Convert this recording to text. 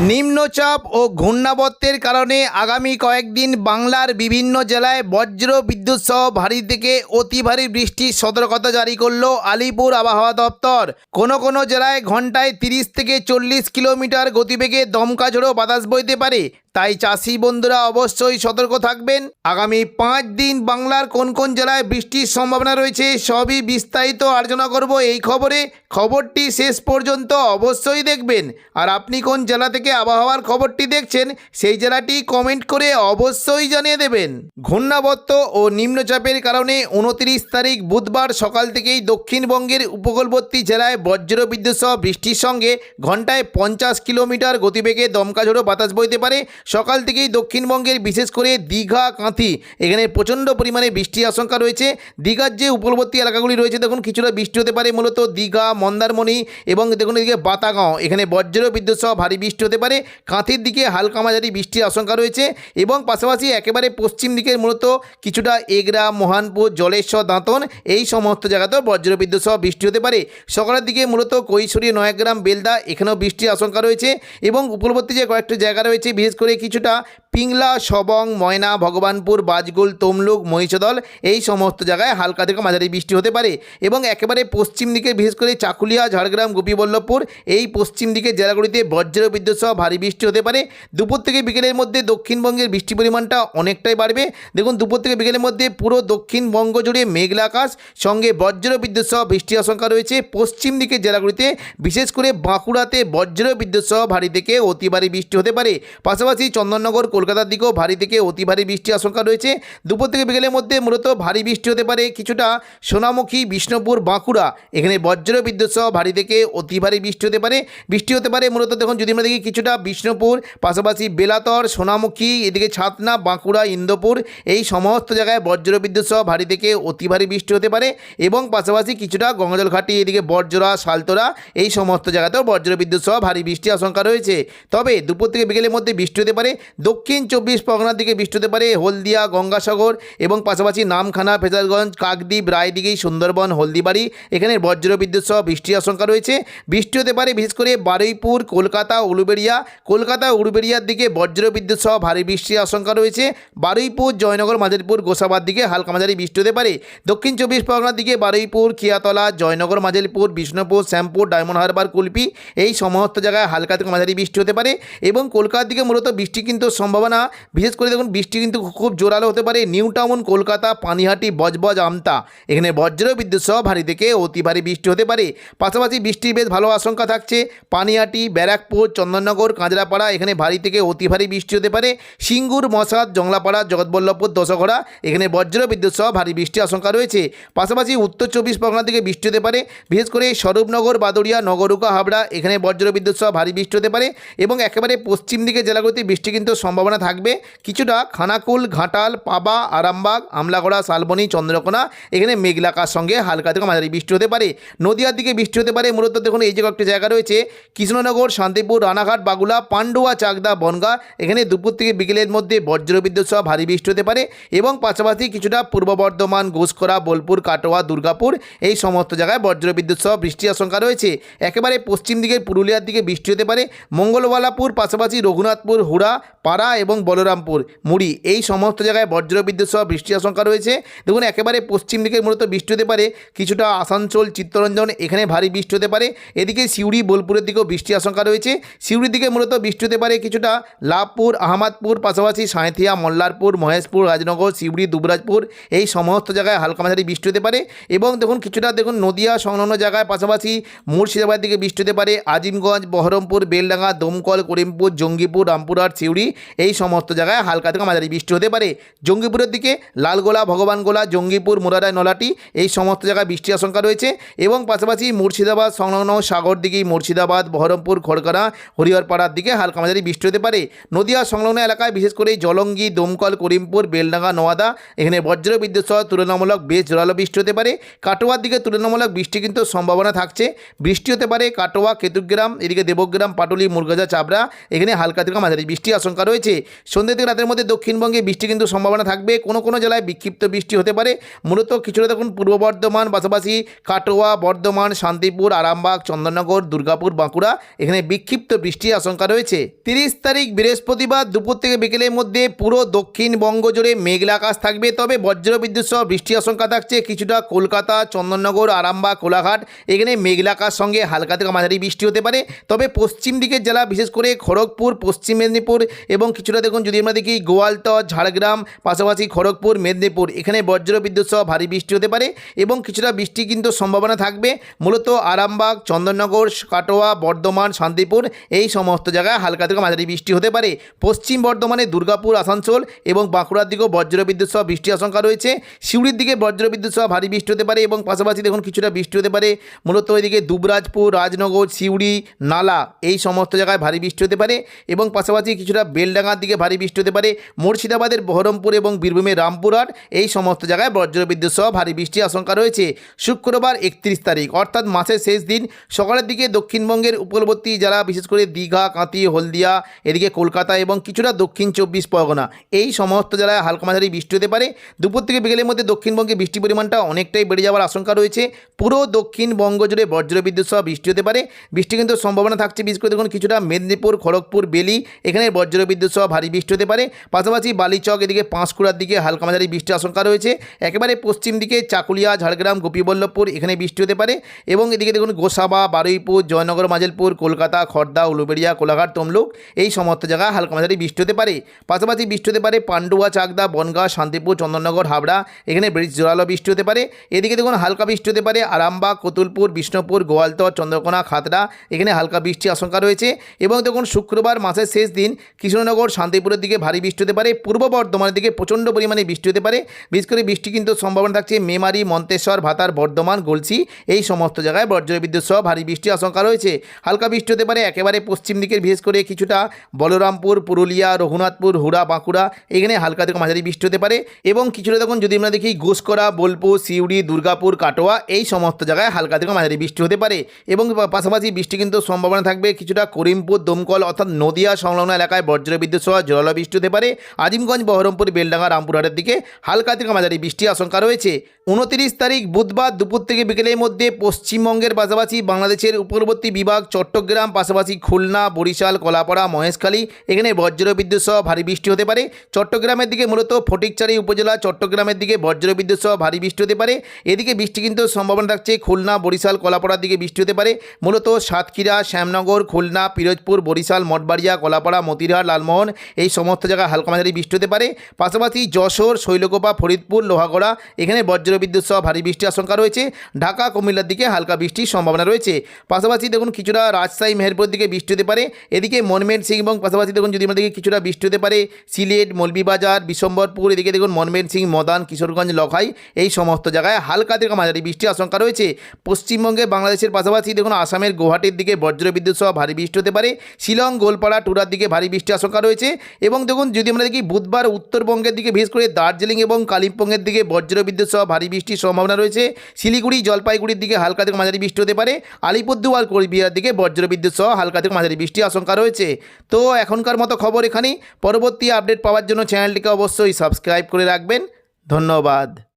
নিম্নচাপ ও ঘূর্ণাবর্তের কারণে আগামী কয়েকদিন বাংলার বিভিন্ন জেলায় বজ্র বিদ্যুৎ সহ ভারী থেকে অতি ভারী বৃষ্টির সতর্কতা জারি করল আলিপুর আবহাওয়া দপ্তর। কোনো জেলায় ঘন্টায় 30 থেকে 40 কিলোমিটার গতিবেগে দমকা ঝোড়ো বাতাস বইতে পারে, তাই চাষি বন্ধুরা অবশ্যই সতর্ক থাকবেন। আগামী 5 দিন বাংলার কোন জেলায় বৃষ্টির সম্ভাবনা রয়েছে সবই বিস্তারিত আলোচনা করব এই খবরটি শেষ পর্যন্ত অবশ্যই দেখবেন। আর আপনি কোন জেলা থেকে আবহাওয়ার খবরটি দেখছেন সেই জেলাটি কমেন্ট করে অবশ্যই জানিয়ে দেবেন। ঘূর্ণাবর্ত ও নিম্নচাপের কারণে 29 তারিখ বুধবার সকাল থেকেই দক্ষিণবঙ্গের উপকূলবর্তী জেলায় বজ্র বিদ্যুৎ সহ বৃষ্টির সঙ্গে ঘন্টায় 50 কিলোমিটার গতিবেগে দমকা ঝোড়ো বাতাস বইতে পারে। সকাল থেকেই দক্ষিণবঙ্গের বিশেষ করে দীঘা, কাঁথি এখানে প্রচণ্ড পরিমাণে বৃষ্টির আশঙ্কা রয়েছে। দীঘার যে উপকূলবর্তী এলাকাগুলি রয়েছে দেখুন কিছুটা বৃষ্টি হতে পারে, মূলত দীঘা, মন্দারমণি এবং দেখুন এদিকে বাতাগাঁও এখানে বজ্র বিদ্যুৎ সহ ভারী বৃষ্টি হতে পারে। কাঁথির দিকে হালকা মাঝারি বৃষ্টির আশঙ্কা রয়েছে এবং পাশাপাশি একেবারে পশ্চিম দিকের মূলত কিছুটা এগরা, মহানপুর, জলেশ্বর, দাঁতন এই সমস্ত জায়গাতেও বজ্র বিদ্যুৎ সহ বৃষ্টি হতে পারে। সকালের দিকে মূলত কৈশোরী, নয়াগ্রাম, বেলদা এখানেও বৃষ্টির আশঙ্কা রয়েছে এবং উপকূলবর্তী যে কয়েকটি জায়গা রয়েছে বিশেষ করে কিছুটা পিংলা, সবং, ময়না, ভগবানপুর, বাজগুল, তমলুক, মহিষদল এই সমস্ত জায়গায় হালকা থেকে মাঝারি বৃষ্টি হতে পারে এবং একেবারে পশ্চিম দিকে বিশেষ করে চাকুলিয়া, ঝাড়গ্রাম, গোপীবল্লভপুর এই পশ্চিম দিকের জেলাগুলিতে বজ্র বিদ্যুৎ সহ ভারী বৃষ্টি হতে পারে। দুপুর থেকে বিকেলের মধ্যে দক্ষিণবঙ্গের বৃষ্টির পরিমাণটা অনেকটাই বাড়বে। দেখুন দুপুর থেকে বিকেলের মধ্যে পুরো দক্ষিণবঙ্গ জুড়ে মেঘলা আকাশ সঙ্গে বজ্র বিদ্যুৎ সহ বৃষ্টির আশঙ্কা রয়েছে। পশ্চিম দিকের জেলাগুলিতে বিশেষ করে বাঁকুড়াতে বজ্র বিদ্যুৎ সহ ভারী থেকে অতি ভারী বৃষ্টি হতে পারে। পাশাপাশি চন্দননগর, কলকাতার দিকেও ভারী থেকে অতি ভারী বৃষ্টির আশঙ্কা রয়েছে। দুপুর থেকে বিকেলের মধ্যে মূলত ভারী বৃষ্টি হতে পারে কিছুটা সোনামুখী, বিষ্ণুপুর, বাঁকুড়া এখানে বজ্র বিদ্যুৎ সহ ভারী থেকে অতি ভারী বৃষ্টি হতে পারে মূলত দেখুন যদি আমরা দেখি কিছুটা বিষ্ণুপুর, পাশাপাশি বেলাতর, সোনামুখী এদিকে ছাতনা, বাঁকুড়া, ইন্দোপুর এই সমস্ত জায়গায় বজ্র বিদ্যুৎ সহ ভারী থেকে অতি ভারী বৃষ্টি হতে পারে এবং পাশাপাশি কিছুটা গঙ্গাজলঘাটি, এদিকে বড়জোড়া, শালতোরা এই সমস্ত জায়গাতেও বজ্র বিদ্যুৎ সহ ভারী বৃষ্টির আশঙ্কা রয়েছে। তবে দুপুর থেকে বিকেলের মধ্যে বৃষ্টি হতে পারে দক্ষিণ 24 পরগনার দিকে বৃষ্টি হতে পারে হলদিয়া, গঙ্গাসাগর এবং পাশাপাশি নামখানা, ফেজারগঞ্জ, কাকদ্বীপ, রায়দিঘি, সুন্দরবন, হলদিবাড়ি এখানে বজ্র বিদ্যুৎ সহ বৃষ্টির আশঙ্কা রয়েছে। বৃষ্টি হতে পারে বিশেষ করে বারুইপুর, কলকাতা, উলুবেড়িয়ার দিকে বজ্র বিদ্যুৎ সহ ভারী বৃষ্টির আশঙ্কা রয়েছে। বারুইপুর, জয়নগর, মাঝেরপুর, গোসাবার দিকে হালকা মাঝারি বৃষ্টি হতে পারে। দক্ষিণ 24 পরগনার দিকে বারুইপুর, খিয়াতলা, জয়নগর, মাঝেরপুর, বিষ্ণুপুর, শ্যামপুর, ডায়মন্ড হারবার, কুলপি এই সমস্ত জায়গায় হালকা থেকে মাঝারি বৃষ্টি হতে পারে এবং কলকাতার দিকে মূলত বৃষ্টি কিন্তু সম্ভাবনা বিশেষ করে দেখুন বৃষ্টি কিন্তু খুব জোরালো হতে পারে। নিউ টাউন, কলকাতা, পানিহাটি, বজবজ, আমতা এখানে বজ্র বিদ্যুৎ সহ ভারী থেকে অতি ভারী বৃষ্টি হতে পারে। পাশাপাশি বৃষ্টির বেশ ভালো আশঙ্কা থাকছে পানিহাটি, ব্যারাকপুর, চন্দননগর, কাঁচরাপাড়া এখানে ভারী থেকে অতি ভারী বৃষ্টি হতে পারে। সিঙ্গুর, মশাদ, জংলাপাড়া, জগৎবল্লভপুর, দশঘড়া এখানে বজ্র বিদ্যুৎ সহ ভারী বৃষ্টির আশঙ্কা রয়েছে। পাশাপাশি উত্তর 24 পরগনা থেকে বৃষ্টি হতে পারে বিশেষ করে স্বরূপনগর, বাদুড়িয়া, নগরুকা, হাবড়া এখানে বজ্র বিদ্যুৎ সহ ভারী বৃষ্টি হতে পারে এবং একেবারে পশ্চিম দিকে জেলাগুলিতে বৃষ্টি কিন্তু সম্ভাবনা থাকবে কিছুটা খানাকুল, ঘাটাল, পাবা, আরামবাগ, আমলাগড়া, শালবনী, চন্দ্রকোনা এখানে মেঘলা আকাশের সঙ্গে হালকা থেকে মাঝারি বৃষ্টি হতে পারে। নদিয়ার দিকে বৃষ্টি হতে পারে মূলত দেখুন এই যে কয়েকটি জায়গা রয়েছে কৃষ্ণনগর, শান্তিপুর, রানাঘাট, বাগুলা, পান্ডুয়া, চাকদা, বনগা এখানে দুপুর থেকে বিকেলের মধ্যে বজ্র বিদ্যুৎ সহ ভারী বৃষ্টি হতে পারে এবং পাশাপাশি কিছুটা পূর্ব বর্ধমান, ঘুষখোরা, বোলপুর, কাটোয়া, দুর্গাপুর এই সমস্ত জায়গায় বজ্র বিদ্যুৎ সহ বৃষ্টির আশঙ্কা রয়েছে। একেবারে পশ্চিম দিকের পুরুলিয়ার দিকে বৃষ্টি হতে পারে মঙ্গলওয়ালাপুর, পাশাপাশি রঘুনাথপুর, হুড়া, পাড়া এবং বলরামপুর, মুড়ি এই সমস্ত জায়গায় বজ্র বিদ্যুৎ সহ বৃষ্টির আশঙ্কা রয়েছে। দেখুন একেবারে পশ্চিম দিকে মূলত বৃষ্টি হতে পারে কিছুটা আসানসোল, চিত্তরঞ্জন এখানে ভারী বৃষ্টি হতে পারে। এদিকে সিউড়ি, বোলপুরের দিকেও বৃষ্টির আশঙ্কা রয়েছে। সিউড়ির দিকে মূলত বৃষ্টি হতে পারে কিছুটা লাভপুর, আহমদপুর, পাশাপাশি সাঁথিয়া, মল্লারপুর, মহেশপুর, রাজনগর, সিউড়ি, দুবরাজপুর এই সমস্ত জায়গায় হালকা মাঝারি বৃষ্টি হতে পারে এবং দেখুন কিছুটা দেখুন নদিয়া সংলগ্ন জায়গায় পাশাপাশি মুর্শিদাবাদ দিকে বৃষ্টি হতে পারে আজিমগঞ্জ, বহরমপুর, বেলডাঙ্গা, দমকল, করিমপুর, জঙ্গিপুর, রামপুরহাট, সিউড়ি এই সমস্ত জায়গায় হালকা থেকে মাঝারি বৃষ্টি হতে পারে। জঙ্গিপুরের দিকে লালগোলা, ভগবানগোলা, জঙ্গিপুর, মুরারায়, নলাটি এই সমস্ত জায়গায় বৃষ্টির আশঙ্কা রয়েছে এবং পাশাপাশি মুর্শিদাবাদ সংলগ্ন সাগর দিকে মুর্শিদাবাদ, বহরমপুর, খড়কারা, হরিহরপাড়ার দিকে হালকা মাঝারি বৃষ্টি হতে পারে। নদিয়া সংলগ্ন এলাকায় বিশেষ করে জলঙ্গি, দমকল, করিমপুর, বেলডাঙ্গা, নোয়াদা এখানে বজ্র বিদ্যুৎ সহ তুলনামূলক বেশ জোরালো বৃষ্টি হতে পারে। কাটোয়ার দিকে তুলনামূলক বৃষ্টি কিন্তু সম্ভাবনা থাকছে, বৃষ্টি হতে পারে কাটোয়া, কেতুগ্রাম, এদিকে দেবগ্রাম, পাটুলি, মুরগাজা, চাবড়া এখানে হালকা থেকে মাঝারি বৃষ্টির আশঙ্কা রয়েছে। সন্ধ্যে থেকে রাতের মধ্যে দক্ষিণবঙ্গে বৃষ্টি কিন্তু সম্ভাবনা থাকবে। কোনো কোনো জেলায় বিক্ষিপ্ত বৃষ্টি হতে পারে। মূলত কিছুটা দেখুন পূর্ব বর্ধমান, পাশাপাশি কাটোয়া, বর্ধমান, শান্তিপুর, আরামবাগ, চন্দননগর, দুর্গাপুর, বাঁকুড়া এখানে বিক্ষিপ্ত বৃষ্টির আশঙ্কা রয়েছে। 30 তারিখ বৃহস্পতিবার দুপুর থেকে বিকেলের মধ্যে পুরো দক্ষিণবঙ্গ জুড়ে মেঘলা আকাশ থাকবে। তবে বজ্রবিদ্যুৎ সহ বৃষ্টির আশঙ্কা থাকছে কিছুটা কলকাতা, চন্দননগর, আরামবাগ, কোলাঘাট এখানে মেঘলা আকাশ সঙ্গে হালকা থেকে মাঝারি বৃষ্টি হতে পারে। তবে পশ্চিম দিকের জেলা বিশেষ করে খড়গপুর, পশ্চিম মেদিনীপুর এবং কিছুটা দেখুন যদি আমরা দেখি গোয়ালতর, ঝাড়গ্রাম, পাশাপাশি খড়গপুর, মেদিনীপুর এখানে বজ্রবিদ্যুৎ সহ ভারী বৃষ্টি হতে পারে এবং কিছুটা বৃষ্টি কিন্তু সম্ভাবনা থাকবে। মূলত আরামবাগ, চন্দননগর, কাটোয়া, বর্ধমান, শান্তিপুর এই সমস্ত জায়গায় হালকা থেকে মাঝারি বৃষ্টি হতে পারে। পশ্চিম বর্ধমানে দুর্গাপুর, আসানসোল এবং বাঁকুড়ার দিকেও বজ্রবিদ্যুৎ সহ বৃষ্টির আশঙ্কা রয়েছে। সিউড়ির দিকে বজ্রবিদ্যুৎ সহ ভারী বৃষ্টি হতে পারে এবং পাশাপাশি দেখুন কিছুটা বৃষ্টি হতে পারে মূলত ওইদিকে দুবরাজপুর, রাজনগর, সিউড়ি, নালা এই সমস্ত জায়গায় ভারী বৃষ্টি হতে পারে এবং পাশাপাশি কিছুটা বেলডাঙ্গার দিকে ভারী বৃষ্টি হতে পারে। মুর্শিদাবাদের বহরমপুর এবং বীরভূমের রামপুরহাট এই সমস্ত জায়গায় বজ্রবিদ্যুৎ সহ ভারী বৃষ্টির আশঙ্কা রয়েছে। শুক্রবার 31 তারিখ অর্থাৎ মাসের শেষ দিন সকালের দিকে দক্ষিণবঙ্গের উপকূলবর্তী যারা বিশেষ করে দীঘা, কাঁথি, হলদিয়া এদিকে কলকাতা এবং কিছুটা দক্ষিণ 24 পরগনা এই সমস্ত জেলায় হালকা মাঝারি বৃষ্টি হতে পারে। দুপুর থেকে বিকেলের মধ্যে দক্ষিণবঙ্গে বৃষ্টির পরিমাণটা অনেকটাই বেড়ে যাওয়ার আশঙ্কা রয়েছে। পুরো দক্ষিণবঙ্গ জুড়ে বজ্রবিদ্যুৎ সহ বৃষ্টি হতে পারে। বৃষ্টি কিন্তু সম্ভাবনা থাকছে বিশেষ করে দেখুন কিছুটা মেদিনীপুর, খড়গপুর, বেলি এখানে বজ্রবিদ্যুৎ সহ ভারী বৃষ্টি হতে পারে। পাশাপাশি বালিচক এদিকে পাঁশকুড়ার দিকে হালকা মাঝারি বৃষ্টির আশঙ্কা রয়েছে। একেবারে পশ্চিম দিকে চাকুলিয়া, ঝাড়গ্রাম, গোপীবল্লভপুর এখানে বৃষ্টি হতে পারে এবং এদিকে দেখুন গোসাবা, বারুইপুর, জয়নগর, মাজেলপুর, কলকাতা, খড়দা, উলুবেড়িয়া, কোলাঘাট, তমলুক এই সমস্ত জায়গায় হালকা মাঝারি বৃষ্টি হতে পারে। পাশাপাশি বৃষ্টি হতে পারে পান্ডুয়া, চাকদা, বনগাঁ, শান্তিপুর, চন্দননগর, হাবড়া এখানে জোরালো বৃষ্টি হতে পারে। এদিকে দেখুন হালকা বৃষ্টি হতে পারে আরামবাগ, কতুলপুর, বিষ্ণুপুর, গোয়ালতর, চন্দ্রকোনা, খাতড়া এখানে হালকা বৃষ্টির আশঙ্কা রয়েছে এবং দেখুন শুক্রবার মাসের শেষ দিন কৃষ্ণনগর, শান্তিপুরের দিকে ভারী বৃষ্টি হতে পারে। পূর্ব বর্ধমানের দিকে প্রচণ্ড পরিমাণে বৃষ্টি হতে পারে। বিশেষ করে বৃষ্টি কিন্তু সম্ভাবনা থাকছে মেমারি, মন্তেশ্বর, ভাতার, বর্ধমান, গলসি এই সমস্ত জায়গায় বজ্রবিদ্যুৎ সহ ভারী বৃষ্টির আশঙ্কা রয়েছে। হালকা বৃষ্টি হতে পারে একেবারে পশ্চিম দিকের বিশেষ করে কিছুটা বলরামপুর, পুরুলিয়া, রঘুনাথপুর, হুড়া, বাঁকুড়া এখানে হালকা থেকে মাঝারি বৃষ্টি হতে পারে এবং কিছুটা দেখুন যদি আমরা দেখি ঘুষকরা, বোলপুর, সিউড়ি, দুর্গাপুর, কাটোয়া এই সমস্ত জায়গায় হালকা থেকে মাঝারি বৃষ্টি হতে পারে এবং পাশাপাশি বৃষ্টি কিন্তু সম্ভাবনা থাকবে কিছুটা করিমপুর, দমকল অর্থাৎ নদিয়া সংলগ্ন এলাকায় বজ্রবিদ্যুৎ সহ জোরালো বৃষ্টি হতে পারে। আজিমগঞ্জ, বহরমপুর, বেলডাঙ্গা, রামপুরহাটের দিকে হালকা থেকে মাঝারি বৃষ্টির আশঙ্কা রয়েছে। 29 তারিখ বুধবার দুপুর থেকে বিকেলের মধ্যে পশ্চিমবঙ্গের পাশাপাশি বাংলাদেশের উপকূলবর্তী বিভাগ চট্টগ্রাম, পাশাপাশি খুলনা, বরিশাল, কলাপাড়া, মহেশখালী এখানে বজ্রবিদ্যুৎ সহ ভারী বৃষ্টি হতে পারে। চট্টগ্রামের দিকে মূলত ফটিকচারি উপজেলা চট্টগ্রামের দিকে বজ্রবিদ্যুৎ সহ ভারী বৃষ্টি হতে পারে। এদিকে বৃষ্টি কিন্তু সম্ভাবনা থাকছে খুলনা, বরিশাল, কলাপাড়ার দিকে বৃষ্টি হতে পারে। মূলত সাতক্ষীরা, শ্যামনগর, খুলনা, পিরোজপুর, বরিশাল, মঠবাড়িয়া, কলাপাড়া, মতিরহাট, লালমোহন এই সমস্ত জায়গায় হালকা মাঝারি বৃষ্টি হতে পারে। পাশাপাশি যশোর, শৈলকুপা, ফরিদপুর, লোহাগড়া এখানে বজ্রবিদ্যুৎ সহ ভারী বৃষ্টির আশঙ্কা রয়েছে। ঢাকা, কুমিল্লার দিকে হালকা বৃষ্টির সম্ভাবনা রয়েছে। পাশাপাশি দেখুন কিছুটা রাজশাহী, মেহেরপুরের দিকে বৃষ্টি হতে পারে। এদিকে ময়মনসিংহ এবং পাশাপাশি দেখুন যদি আমরা দেখি কিছুটা বৃষ্টি হতে পারে সিলেট, মৌলভীবাজার, বিশম্বরপুর এদিকে দেখুন ময়মনসিংহ, মদান, কিশোরগঞ্জ, লখাই এই সমস্ত জায়গায় হালকা থেকে মাঝারি বৃষ্টির আশঙ্কা রয়েছে। পশ্চিমবঙ্গে বাংলাদেশের পাশাপাশি দেখুন আসামের গুয়াহাটির দিকে বজ্রবিদ্যুৎ সহ ভারী বৃষ্টি হতে পারে। শিলং, গোলপাড়া, টুরার দিকে ভারী বৃষ্টির আশঙ্কা রয়েছে এবং দেখুন যদি আমরা দেখি বুধবার উত্তরবঙ্গের দিকে বিশেষ করে দার্জিলিং এবং কালিম্পংয়ের দিকে বজ্রবিদ্যুৎ সহ ভারী বৃষ্টির সম্ভাবনা রয়েছে। শিলিগুড়ি, জলপাইগুড়ির দিকে হালকা থেকে মাঝারি বৃষ্টি হতে পারে। আলিপুরদুয়ার, কোচবিহার দিকে বজ্রবিদ্যুৎ সহ হালকা থেকে মাঝারি বৃষ্টির আশঙ্কা রয়েছে। তো এখনকার মতো খবর এখানেই। পরবর্তী আপডেট পাওয়ার জন্য চ্যানেলটিকে অবশ্যই সাবস্ক্রাইব করে রাখবেন। ধন্যবাদ।